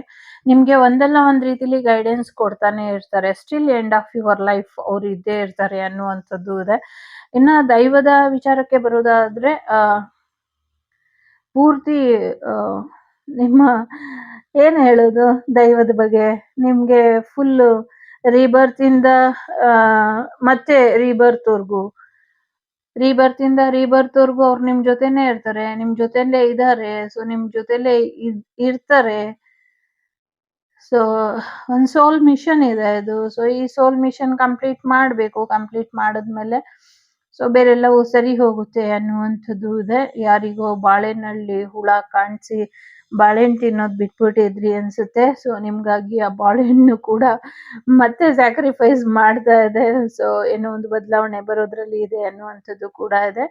ನಿಮಗೆ ಒಂದಲ್ಲ ಒಂದು ರೀತಿಲಿ ಗೈಡೆನ್ಸ್ ಕೊಡ್ತಾನೆ ಇರ್ತಾರೆ. Still end of your life ಅವ್ರು ಇದ್ದೇ ಇರ್ತಾರೆ ಅನ್ನುವಂಥದ್ದು ಇದೆ. ಇನ್ನು ದೈವದ ವಿಚಾರಕ್ಕೆ ಬರೋದಾದ್ರೆ ಪೂರ್ತಿ ನಿಮ್ಮ ಏನು ಹೇಳೋದು ದೈವದ ಬಗ್ಗೆ, ನಿಮಗೆ ಫುಲ್ಲು ರೀಬರ್ತಿಂದ ಮತ್ತೆ ರೀಬರ್ತ್ವರೆಗೂ ಅವ್ರು ನಿಮ್ಮ ಜೊತೆನೇ ಇರ್ತಾರೆ, ನಿಮ್ಮ ಜೊತೆಲೇ ಇದ್ದಾರೆ. ಸೊ ನಿಮ್ಮ ಜೊತೆಲೇ ಇರ್ತಾರೆ. ಸೊ ಒಂದು ಸೋಲ್ ಮಿಷನ್ ಇದೆ ಇದು. ಸೊ ಈ ಸೋಲ್ ಮಿಷನ್ ಕಂಪ್ಲೀಟ್ ಮಾಡಬೇಕು. ಕಂಪ್ಲೀಟ್ ಮಾಡಿದ್ಮೇಲೆ ಸೊ ಬೇರೆಲ್ಲವೂ ಸರಿ ಹೋಗುತ್ತೆ ಅನ್ನುವಂಥದ್ದು ಇದೆ. ಯಾರಿಗೋ ಬಾಳೆಹಣ್ಣಲ್ಲಿ ಹುಳ ಕಾಣಿಸಿ ಬಾಳೆಹಣ್ಣು ತಿನ್ನೋದು ಬಿಟ್ಬಿಟ್ಟಿದ್ರಿ ಅನ್ಸುತ್ತೆ. ಸೊ ನಿಮ್ಗಾಗಿ ಆ ಬಾಳೆಹಣ್ಣು ಕೂಡ ಮತ್ತೆ ಸ್ಯಾಕ್ರಿಫೈಸ್ ಮಾಡ್ತಾ ಇದೆ. ಸೊ ಏನೋ ಒಂದು ಬದಲಾವಣೆ ಬರೋದ್ರಲ್ಲಿ ಇದೆ ಅನ್ನುವಂಥದ್ದು ಕೂಡ ಇದೆ.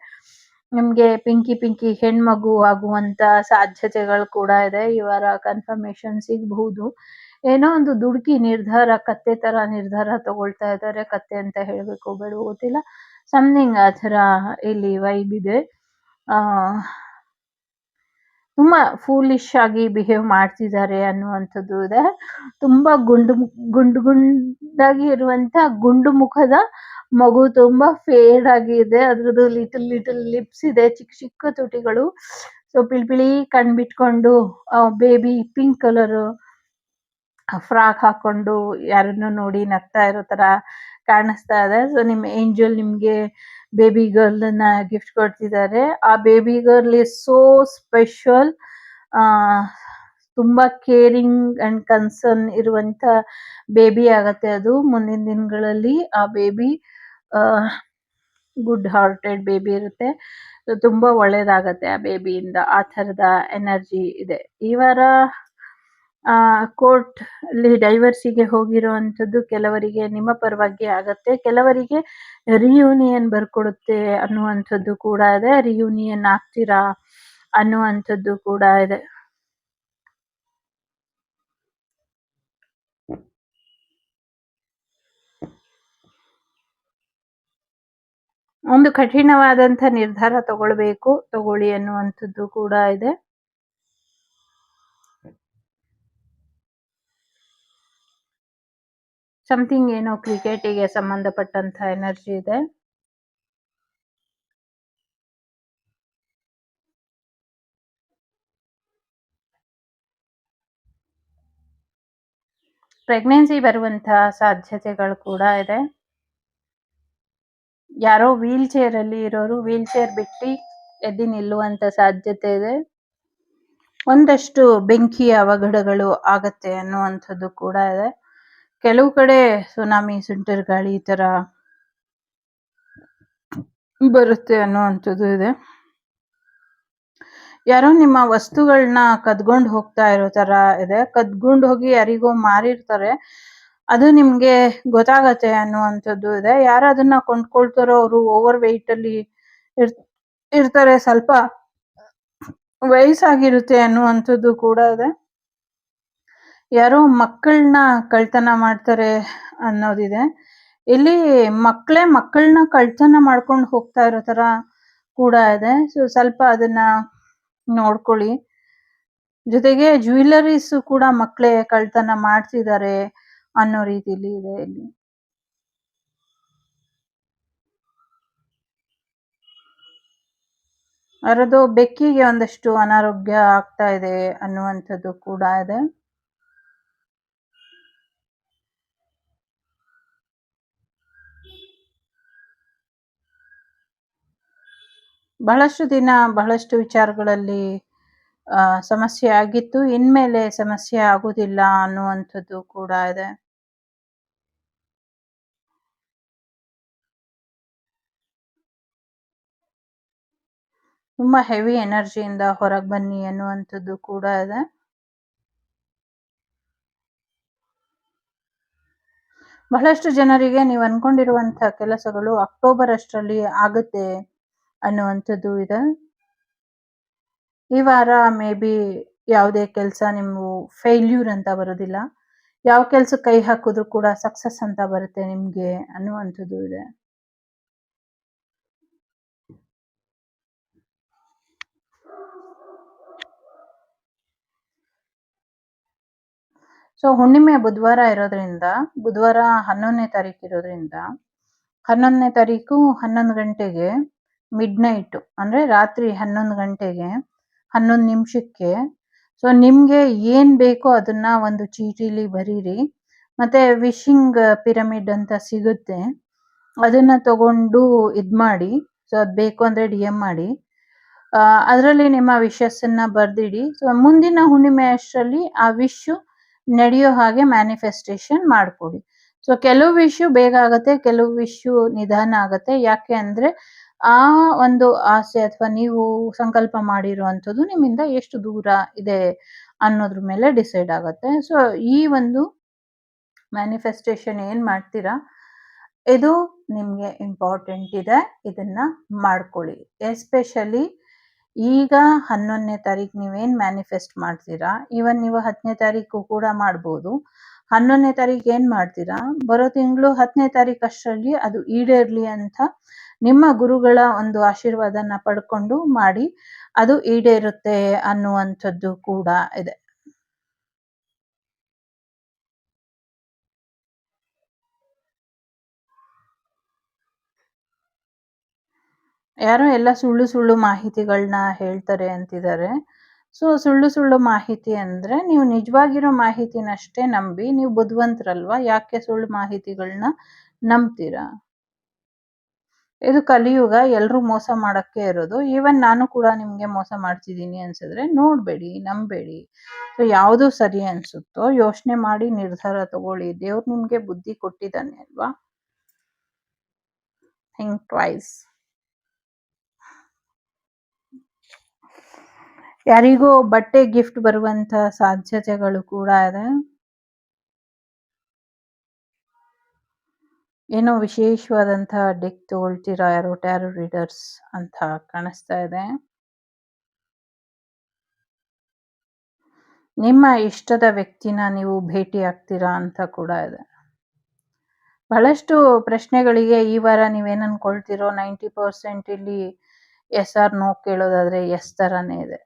ನಿಮಗೆ ಪಿಂಕಿ ಹೆಣ್ಮಗು ಆಗುವಂತ ಸಾಧ್ಯತೆಗಳು ಕೂಡ ಇದೆ. ಈ ವಾರ ಕನ್ಫರ್ಮೇಶನ್ ಸಿಗಬಹುದು. ಏನೋ ಒಂದು ದುಡುಕಿ ನಿರ್ಧಾರ, ಕತ್ತೆ ತರ ನಿರ್ಧಾರ ತಗೊಳ್ತಾ ಇದ್ದಾರೆ. ಕತ್ತೆ ಅಂತ ಹೇಳ್ಬೇಕು ಬೇಡವೋ ಗೊತ್ತಿಲ್ಲ. ಸಮಥಿಂಗ್ ಆ ಥರ ಇಲ್ಲಿ ವೈಬ್ ಇದೆ. ತುಂಬಾ ಫೂಲಿಶ್ ಆಗಿ ಬಿಹೇವ್ ಮಾಡ್ತಿದ್ದಾರೆ ಅನ್ನುವಂಥದ್ದು ಇದೆ. ತುಂಬಾ ಗುಂಡಾಗಿ ಇರುವಂತ ಗುಂಡು ಮುಖದ ಮಗು ತುಂಬಾ ಫೇಡ್ ಆಗಿದೆ. ಅದ್ರದ್ದು ಲಿಟಲ್ ಲಿಟಲ್ ಲಿಪ್ಸ್ ಇದೆ, ಚಿಕ್ಕ ಚಿಕ್ಕ ತುಟಿಗಳು. ಸೊ ಬಿಳಿ ಬಿಳಿ ಕಣ್ ಬಿಟ್ಕೊಂಡು ಬೇಬಿ ಪಿಂಕ್ ಕಲರ್ ಫ್ರಾಕ್ ಹಾಕೊಂಡು ಯಾರನ್ನೋ ನೋಡಿ ನಗ್ತಾ ಇರೋ ತರ ಕಾಣಿಸ್ತಾ ಇದೆ. ಸೊ ನಿಮ್ ಏಂಜಲ್ ನಿಮ್ಗೆ ಬೇಬಿ ಗರ್ಲ್ ನ ಗಿಫ್ಟ್ ಕೊಡ್ತಿದ್ದಾರೆ. ಆ baby girl is so special. ಆ ತುಂಬಾ ಕೇರಿಂಗ್ ಅಂಡ್ ಕನ್ಸರ್ನ್ ಇರುವಂತ ಬೇಬಿ ಆಗತ್ತೆ ಅದು ಮುಂದಿನ ದಿನಗಳಲ್ಲಿ. ಆ ಬೇಬಿ ಗುಡ್ ಹಾರ್ಟೆಡ್ ಬೇಬಿ ಇರುತ್ತೆ. ತುಂಬಾ ಒಳ್ಳೇದಾಗತ್ತೆ ಆ ಬೇಬಿಯಿಂದ. ಆ ತರದ ಎನರ್ಜಿ ಇದೆ. ಈ ವಾರ ಕೋರ್ಟ್ ಅಲ್ಲಿ ಡೈವರ್ಸಿಗೆ ಹೋಗಿರುವಂತದ್ದು ಕೆಲವರಿಗೆ ನಿಮ್ಮ ಪರವಾಗಿ ಆಗತ್ತೆ, ಕೆಲವರಿಗೆ ರಿಯೂನಿಯನ್ ಬರ್ಕೊಡುತ್ತೆ ಅನ್ನುವಂಥದ್ದು ಕೂಡ ಇದೆ. ರಿಯೂನಿಯನ್ ಆಗ್ತೀರಾ ಅನ್ನುವಂಥದ್ದು ಕೂಡ ಇದೆ. ಒಂದು ಕಠಿಣವಾದಂತ ನಿರ್ಧಾರ ತಗೊಳ್ಬೇಕು, ತಗೊಳ್ಳಿ ಅನ್ನುವಂಥದ್ದು ಕೂಡ ಇದೆ. ಸಮಥಿಂಗ್ ಏನೋ ಕ್ರಿಕೆಟಿಗೆ ಸಂಬಂಧಪಟ್ಟಂತ ಎನರ್ಜಿ ಇದೆ. ಪ್ರೆಗ್ನೆನ್ಸಿ ಬರುವಂತಹ ಸಾಧ್ಯತೆಗಳು ಕೂಡ ಇದೆ. ಯಾರೋ ವೀಲ್ ಚೇರ್ ಅಲ್ಲಿ ಇರೋರು ವೀಲ್ ಚೇರ್ ಬಿಟ್ಟು ಎದ್ದು ನಿಲ್ಲುವಂತ ಸಾಧ್ಯತೆ ಇದೆ. ಒಂದಷ್ಟು ಬೆಂಕಿಯ ಅವಘಡಗಳು ಆಗತ್ತೆ ಅನ್ನುವಂಥದ್ದು ಕೂಡ ಇದೆ. ಕೆಲವು ಕಡೆ ಸುನಾಮಿ, ಸುಂಟರ್ ಗಾಳಿ ಈ ತರ ಬರುತ್ತೆ ಅನ್ನುವಂಥದ್ದು ಇದೆ. ಯಾರೋ ನಿಮ್ಮ ವಸ್ತುಗಳನ್ನ ಕದ್ಕೊಂಡು ಹೋಗ್ತಾ ಇರೋ ತರ ಇದೆ. ಕದ್ಕೊಂಡು ಹೋಗಿ ಯಾರಿಗೋ ಮಾರಿರ್ತಾರೆ, ಅದು ನಿಮ್ಗೆ ಗೊತ್ತಾಗತ್ತೆ ಅನ್ನುವಂಥದ್ದು ಇದೆ. ಯಾರು ಅದನ್ನ ಕೊಂಡ್ಕೊಳ್ತಾರೋ ಅವರು ಓವರ್ ವೆಯ್ಟ್ ಅಲ್ಲಿ ಇರ್ತಾರೆ, ಸ್ವಲ್ಪ ವಯಸ್ಸಾಗಿರುತ್ತೆ ಅನ್ನುವಂಥದ್ದು ಕೂಡ ಇದೆ. ಯಾರೋ ಮಕ್ಕಳನ್ನ ಕಳ್ತನ ಮಾಡ್ತಾರೆ ಅನ್ನೋದಿದೆ. ಇಲ್ಲಿ ಮಕ್ಕಳನ್ನ ಕಳ್ತನ ಮಾಡ್ಕೊಂಡು ಹೋಗ್ತಾ ಇರೋ ತರ ಕೂಡ ಇದೆ. ಸೊ ಸ್ವಲ್ಪ ಅದನ್ನ ನೋಡ್ಕೊಳ್ಳಿ. ಜೊತೆಗೆ ಜ್ಯುವೆಲರೀಸ್ ಕೂಡ ಮಕ್ಕಳೇ ಕಳ್ತನ ಮಾಡ್ತಿದ್ದಾರೆ ಅನ್ನೋ ರೀತಿಲಿ ಇದೆ ಇಲ್ಲಿ. ಯಾರದೋ ಬೆಕ್ಕಿಗೆ ಒಂದಷ್ಟು ಅನಾರೋಗ್ಯ ಆಗ್ತಾ ಇದೆ ಅನ್ನುವಂಥದ್ದು ಕೂಡ ಇದೆ. ಬಹಳಷ್ಟು ದಿನ ಬಹಳಷ್ಟು ವಿಚಾರಗಳಲ್ಲಿ ಸಮಸ್ಯೆ ಆಗಿತ್ತು, ಇನ್ಮೇಲೆ ಸಮಸ್ಯೆ ಆಗುದಿಲ್ಲ ಅನ್ನುವಂಥದ್ದು ಕೂಡ ಇದೆ. ತುಂಬಾ ಹೆವಿ ಎನರ್ಜಿಯಿಂದ ಹೊರಗೆ ಬನ್ನಿ ಅನ್ನುವಂಥದ್ದು ಕೂಡ ಇದೆ. ಬಹಳಷ್ಟು ಜನರಿಗೆ ನೀವು ಅನ್ಕೊಂಡಿರುವಂತ ಕೆಲಸಗಳು ಅಕ್ಟೋಬರ್ ಅಷ್ಟರಲ್ಲಿ ಆಗುತ್ತೆ ಅನ್ನುವಂಥದ್ದು ಇದೆ. ಈ ವಾರ ಮೇ ಬಿ ಯಾವುದೇ ಕೆಲಸ ನೀವು ಫೇಲ್ಯೂರ್ ಅಂತ ಬರೋದಿಲ್ಲ. ಯಾವ ಕೆಲ್ಸಕ್ಕೆ ಕೈ ಹಾಕಿದ್ರು ಕೂಡ ಸಕ್ಸಸ್ ಅಂತ ಬರುತ್ತೆ ನಿಮ್ಗೆ ಅನ್ನುವಂಥದ್ದು ಇದೆ. ಸೊ ಹುಣ್ಣಿಮೆ ಬುಧವಾರ ಇರೋದ್ರಿಂದ, ಬುಧವಾರ 11ನೇ ತಾರೀಕು ಇರೋದ್ರಿಂದ 11ನೇ ತಾರೀಕು 11 ಗಂಟೆಗೆ ಮಿಡ್ನೈಟ್ ಅಂದ್ರೆ ರಾತ್ರಿ 11 ಗಂಟೆಗೆ 11 ನಿಮಿಷಕ್ಕೆ ಸೊ ನಿಮ್ಗೆ ಏನ್ ಬೇಕೋ ಅದನ್ನ ಒಂದು ಚೀಟಿಲಿ ಬರೀರಿ. ಮತ್ತೆ ವಿಶಿಂಗ್ ಪಿರಮಿಡ್ ಅಂತ ಸಿಗುತ್ತೆ, ಅದನ್ನ ತಗೊಂಡು ಇದ್ ಮಾಡಿ. ಸೊ ಅದ್ ಬೇಕು ಅಂದ್ರೆ DM ಮಾಡಿ. ಅದರಲ್ಲಿ ನಿಮ್ಮ ವಿಶಸ್ ಅನ್ನ ಬರ್ದಿಡಿ. ಸೊ ಮುಂದಿನ ಹುಣ್ಣಿಮೆ ಅಷ್ಟರಲ್ಲಿ ಆ ವಿಶ್ ನಡೆಯೋ ಹಾಗೆ ಮ್ಯಾನಿಫೆಸ್ಟೇಷನ್ ಮಾಡ್ಕೊಡಿ. ಸೊ ಕೆಲವು ವಿಷ್ ಬೇಗ ಆಗತ್ತೆ, ಕೆಲವು ವಿಷ್ ನಿಧಾನ ಆಗತ್ತೆ. ಯಾಕೆ ಅಂದ್ರೆ ಆ ಒಂದು ಆಸೆ ಅಥವಾ ನೀವು ಸಂಕಲ್ಪ ಮಾಡಿರುವಂಥದ್ದು ನಿಮ್ಮಿಂದ ಎಷ್ಟು ದೂರ ಇದೆ ಅನ್ನೋದ್ರ ಮೇಲೆ ಡಿಸೈಡ್ ಆಗತ್ತೆ. ಸೊ ಈ ಒಂದು ಮ್ಯಾನಿಫೆಸ್ಟೇಷನ್ ಏನ್ ಮಾಡ್ತೀರಾ ಇದು ನಿಮ್ಗೆ ಇಂಪಾರ್ಟೆಂಟ್ ಇದೆ, ಇದನ್ನ ಮಾಡ್ಕೊಳ್ಳಿ. ಎಸ್ಪೆಷಲಿ ಈಗ 11ನೇ ತಾರೀಕು ನೀವೇನ್ ಮ್ಯಾನಿಫೆಸ್ಟ್ ಮಾಡ್ತೀರಾ, ಇವನ್ ನೀವು 10ನೇ ತಾರೀಕು ಕೂಡ ಮಾಡ್ಬೋದು. 11ನೇ ತಾರೀಕು ಏನ್ ಮಾಡ್ತೀರಾ, ಬರೋ ತಿಂಗಳು 10ನೇ ತಾರೀಕು ಅಷ್ಟರಲ್ಲಿ ಅದು ಈಡೇರ್ಲಿ ಅಂತ ನಿಮ್ಮ ಗುರುಗಳ ಒಂದು ಆಶೀರ್ವಾದನ ಪಡ್ಕೊಂಡು ಮಾಡಿ, ಅದು ಈಡೇರುತ್ತೆ ಅನ್ನುವಂಥದ್ದು ಕೂಡ ಇದೆ. ಯಾರೋ ಎಲ್ಲ ಸುಳ್ಳು ಸುಳ್ಳು ಮಾಹಿತಿಗಳನ್ನ ಹೇಳ್ತಾರೆ ಅಂತಿದ್ದಾರೆ. ಸೊ ಸುಳ್ಳು ಸುಳ್ಳು ಮಾಹಿತಿ ಅಂದ್ರೆ ನೀವು ನಿಜವಾಗಿರೋ ಮಾಹಿತಿನಷ್ಟೇ ನಂಬಿ, ನೀವು ಬುದ್ಧಿವಂತರಲ್ವಾ? ಯಾಕೆ ಸುಳ್ಳು ಮಾಹಿತಿಗಳನ್ನ ನಂಬ್ತೀರಾ? ಇದು ಕಲಿಯುಗ, ಎಲ್ರೂ ಮೋಸ ಮಾಡಕ್ಕೆ ಇರೋದು. ಈವನ್ ನಾನು ಕೂಡ ನಿಮ್ಗೆ ಮೋಸ ಮಾಡ್ತಿದ್ದೀನಿ ಅನ್ಸಿದ್ರೆ ನೋಡ್ಬೇಡಿ, ನಂಬೇಡಿ. ಸೊ ಯಾವುದು ಸರಿ ಅನ್ಸುತ್ತೋ ಯೋಚನೆ ಮಾಡಿ ನಿರ್ಧಾರ ತಗೊಳ್ಳಿ. ದೇವ್ರು ನಿಮ್ಗೆ ಬುದ್ಧಿ ಕೊಟ್ಟಿದ್ದಾನೆ ಅಲ್ವಾ? Think twice. ಯಾರಿಗೋ ಬಟ್ಟೆ ಗಿಫ್ಟ್ ಬರುವಂತ ಸಾಧ್ಯತೆಗಳು ಕೂಡ ಇದೆ. ಏನೋ ವಿಶೇಷವಾದಂತಹ ಡೆಕ್ ತಗೊಳ್ತೀರಾ ಯಾರೋ ಟ್ಯಾರೋ ರೀಡರ್ಸ್ ಅಂತ ಕಾಣಿಸ್ತಾ ಇದೆ. ನಿಮ್ಮ ಇಷ್ಟದ ವ್ಯಕ್ತಿನ ನೀವು ಭೇಟಿ ಆಗ್ತೀರಾ ಅಂತ ಕೂಡ ಇದೆ. ಬಹಳಷ್ಟು ಪ್ರಶ್ನೆಗಳಿಗೆ ಈ ವಾರ ನೀವೇನ್ ಅನ್ಕೊಳ್ತೀರೋ 90% ಇಲ್ಲಿ ಎಸ್ ಆರ್ ನೋ ಕೇಳೋದಾದ್ರೆ ಎಸ್ ತರಾನೇ ಇದೆ.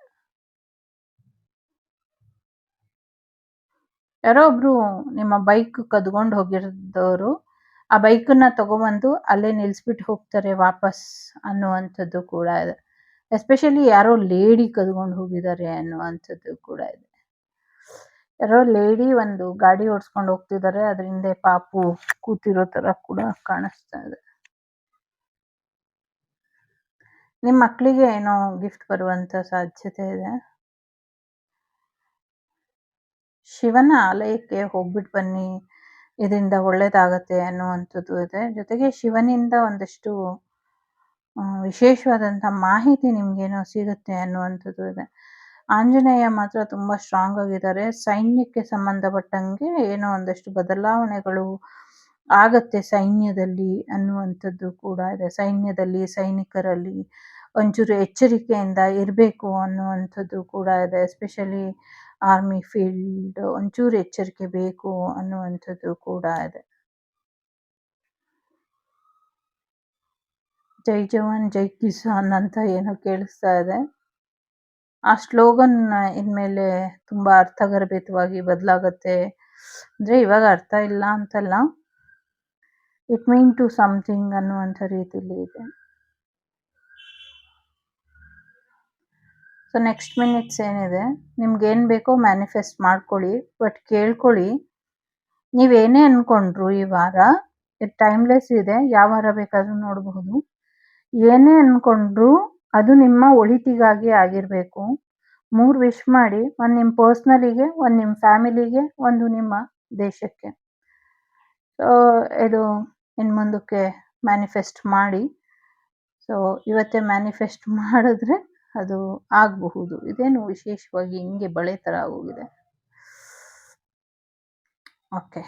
ಯಾರೋ ಒಬ್ರು ನಿಮ್ಮ ಬೈಕ್ ಕದ್ಕೊಂಡು ಹೋಗಿರೋದವರು ಆ ಬೈಕನ್ನ ತಗೊಬಂದು ಅಲ್ಲೇ ನಿಲ್ಸ್ಬಿಟ್ಟು ಹೋಗ್ತಾರೆ ವಾಪಸ್ ಅನ್ನುವಂಥದ್ದು ಕೂಡ ಇದೆ. ಎಸ್ಪೆಷಲಿ ಯಾರೋ ಲೇಡಿ ಕದ್ಕೊಂಡು ಹೋಗಿದ್ದಾರೆ ಅನ್ನುವಂಥದ್ದು ಕೂಡ ಇದೆ. ಯಾರೋ ಲೇಡಿ ಒಂದು ಗಾಡಿ ಓಡಿಸ್ಕೊಂಡು ಹೋಗ್ತಿದ್ದಾರೆ, ಅದ್ರ ಹಿಂದೆ ಪಾಪು ಕೂತಿರೋ ತರ ಕೂಡ ಕಾಣಿಸ್ತಾ ಇದೆ. ನಿಮ್ಮ ಮಕ್ಕಳಿಗೆ ಏನೋ ಗಿಫ್ಟ್ ಬರುವಂತ ಸಾಧ್ಯತೆ ಇದೆ. ಶಿವನ ಆಲಯಕ್ಕೆ ಹೋಗ್ಬಿಟ್ಟು ಬನ್ನಿ, ಇದರಿಂದ ಒಳ್ಳೇದಾಗತ್ತೆ ಅನ್ನುವಂಥದ್ದು ಇದೆ. ಜೊತೆಗೆ ಶಿವನಿಂದ ಒಂದಷ್ಟು ವಿಶೇಷವಾದಂಥ ಮಾಹಿತಿ ನಿಮ್ಗೇನೋ ಸಿಗುತ್ತೆ ಅನ್ನುವಂಥದ್ದು ಇದೆ. ಆಂಜನೇಯ ಮಾತ್ರ ತುಂಬಾ ಸ್ಟ್ರಾಂಗ್ ಆಗಿದ್ದಾರೆ. ಸೈನ್ಯಕ್ಕೆ ಸಂಬಂಧಪಟ್ಟಂಗೆ ಏನೋ ಒಂದಷ್ಟು ಬದಲಾವಣೆಗಳು ಆಗತ್ತೆ ಸೈನ್ಯದಲ್ಲಿ ಅನ್ನುವಂಥದ್ದು ಕೂಡ ಇದೆ. ಸೈನ್ಯದಲ್ಲಿ ಸೈನಿಕರಲ್ಲಿ ಒಂಚೂರು ಎಚ್ಚರಿಕೆಯಿಂದ ಇರಬೇಕು ಅನ್ನುವಂಥದ್ದು ಕೂಡ ಇದೆ. ಎಸ್ಪೆಷಲಿ ಆರ್ಮಿ ಫೀಲ್ಡ್ ಒಂಚೂರು ಎಚ್ಚರಿಕೆ ಬೇಕು ಅನ್ನುವಂಥದ್ದು ಕೂಡ ಇದೆ. ಜೈ ಜವಾನ್ ಜೈ ಕಿಸಾನ್ ಅಂತ ಏನೋ ಕೇಳಿಸ್ತಾ ಇದೆ. ಆ ಸ್ಲೋಗನ್ ಇನ್ಮೇಲೆ ತುಂಬಾ ಅರ್ಥಗರ್ಭಿತವಾಗಿ ಬದಲಾಗತ್ತೆ. ಅಂದ್ರೆ ಇವಾಗ ಅರ್ಥ ಇಲ್ಲ ಅಂತಲ್ಲ, ಇಟ್ ಮೀನ್ ಟು ಸಮಥಿಂಗ್ ಅನ್ನುವಂಥ ರೀತಿಲಿ ಇದೆ. ಸೊ ನೆಕ್ಸ್ಟ್ ಮಿನಿಟ್ಸ್ ಏನಿದೆ, ನಿಮ್ಗೆ ಏನ್ ಬೇಕೋ ಮ್ಯಾನಿಫೆಸ್ಟ್ ಮಾಡ್ಕೊಳ್ಳಿ. ಬಟ್ ಕೇಳ್ಕೊಳ್ಳಿ, ನೀವೇನೇ ಅನ್ಕೊಂಡ್ರು ಈ ವಾರ ಟೈಮ್ಲೆಸ್ ಇದೆ, ಯಾವ ವಾರ ಬೇಕಾದ್ರೂ ನೋಡಬಹುದು. ಏನೇ ಅನ್ಕೊಂಡ್ರು ಅದು ನಿಮ್ಮ ಒಳಿತಿಗಾಗಿ ಆಗಿರ್ಬೇಕು. 3 ವಿಶ್ ಮಾಡಿ, ಒಂದು ನಿಮ್ಮ ಪರ್ಸ್ನಲಿಗೆ, ಒಂದು ನಿಮ್ಮ ಫ್ಯಾಮಿಲಿಗೆ, ಒಂದು ನಿಮ್ಮ ದೇಶಕ್ಕೆ. ಸೊ ಇದು ಇನ್ನು ಮುಂದಕ್ಕೆ ಮ್ಯಾನಿಫೆಸ್ಟ್ ಮಾಡಿ. ಸೊ ಇವತ್ತೇ ಮ್ಯಾನಿಫೆಸ್ಟ್ ಮಾಡಿದ್ರೆ ಅದು ಆಗಬಹುದು. ಇದೇನು ವಿಶೇಷವಾಗಿ ಹಿಂಗೆ ಬಳೆ ಥರ ಆಗೋಗಿದೆ. ಓಕೆ.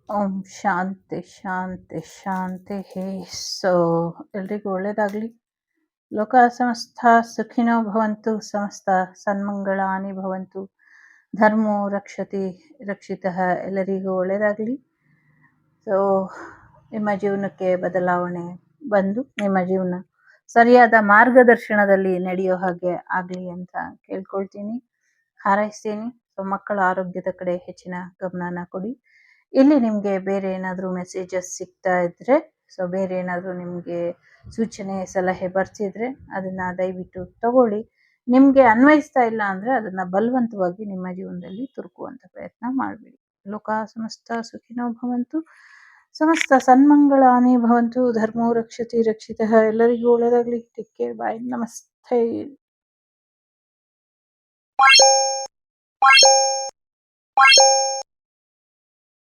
ಓಂ ಶಾಂತಿ ಶಾಂತಿ ಶಾಂತಿ. ಸೊ ಎಲ್ರಿಗೂ ಒಳ್ಳೇದಾಗ್ಲಿ. ಲೋಕ ಸಮಸ್ತ ಸುಖಿನೋ ಭವಂತು, ಸಮಸ್ತ ಸನ್ಮಂಗಳಾನಿ ಭವಂತು, ಧರ್ಮೋ ರಕ್ಷತಿ ರಕ್ಷಿತಃ. ಎಲ್ಲರಿಗೂ ಒಳ್ಳೇದಾಗ್ಲಿ. ಸೊ ನಿಮ್ಮ ಜೀವನಕ್ಕೆ ಬದಲಾವಣೆ ಬಂದು ನಿಮ್ಮ ಜೀವನ ಸರಿಯಾದ ಮಾರ್ಗದರ್ಶನದಲ್ಲಿ ನಡೆಯೋ ಹಾಗೆ ಆಗಲಿ ಅಂತ ಕೇಳ್ಕೊಳ್ತೀನಿ, ಹಾರೈಸ್ತೀನಿ. ಸೊ ಮಕ್ಕಳ ಆರೋಗ್ಯದ ಕಡೆ ಹೆಚ್ಚಿನ ಗಮನನ ಕೊಡಿ. ಇಲ್ಲಿ ನಿಮಗೆ ಬೇರೆ ಏನಾದರೂ ಮೆಸೇಜಸ್ ಸಿಗ್ತಾ ಇದ್ರೆ, ಸೊ ಬೇರೆ ಏನಾದರೂ ನಿಮಗೆ ಸೂಚನೆ ಸಲಹೆ ಬರ್ತಿದ್ರೆ ಅದನ್ನ ದಯವಿಟ್ಟು ತಗೊಳ್ಳಿ. ನಿಮಗೆ ಅನ್ವಯಿಸ್ತಾ ಇಲ್ಲ ಅಂದರೆ ಅದನ್ನ ಬಲವಂತವಾಗಿ ನಿಮ್ಮ ಜೀವನದಲ್ಲಿ ತುರುಕುವಂಥ ಪ್ರಯತ್ನ ಮಾಡಬೇಡಿ. ಲೋಕ ಸಮಸ್ತ ಸುಖಿನೋ ಭವಂತು, ಸಮಸ್ತ ಸನ್ಮಂಗಳಾನಿ ಭವಂತು, ಧರ್ಮೋ ರಕ್ಷತಿ ರಕ್ಷಿತಃ. ಎಲ್ಲರಿಗೂ ಒಳ್ಳೆಯದಾಗಲಿ. Take care. ಬಾಯ್. ನಮಸ್ತೆ.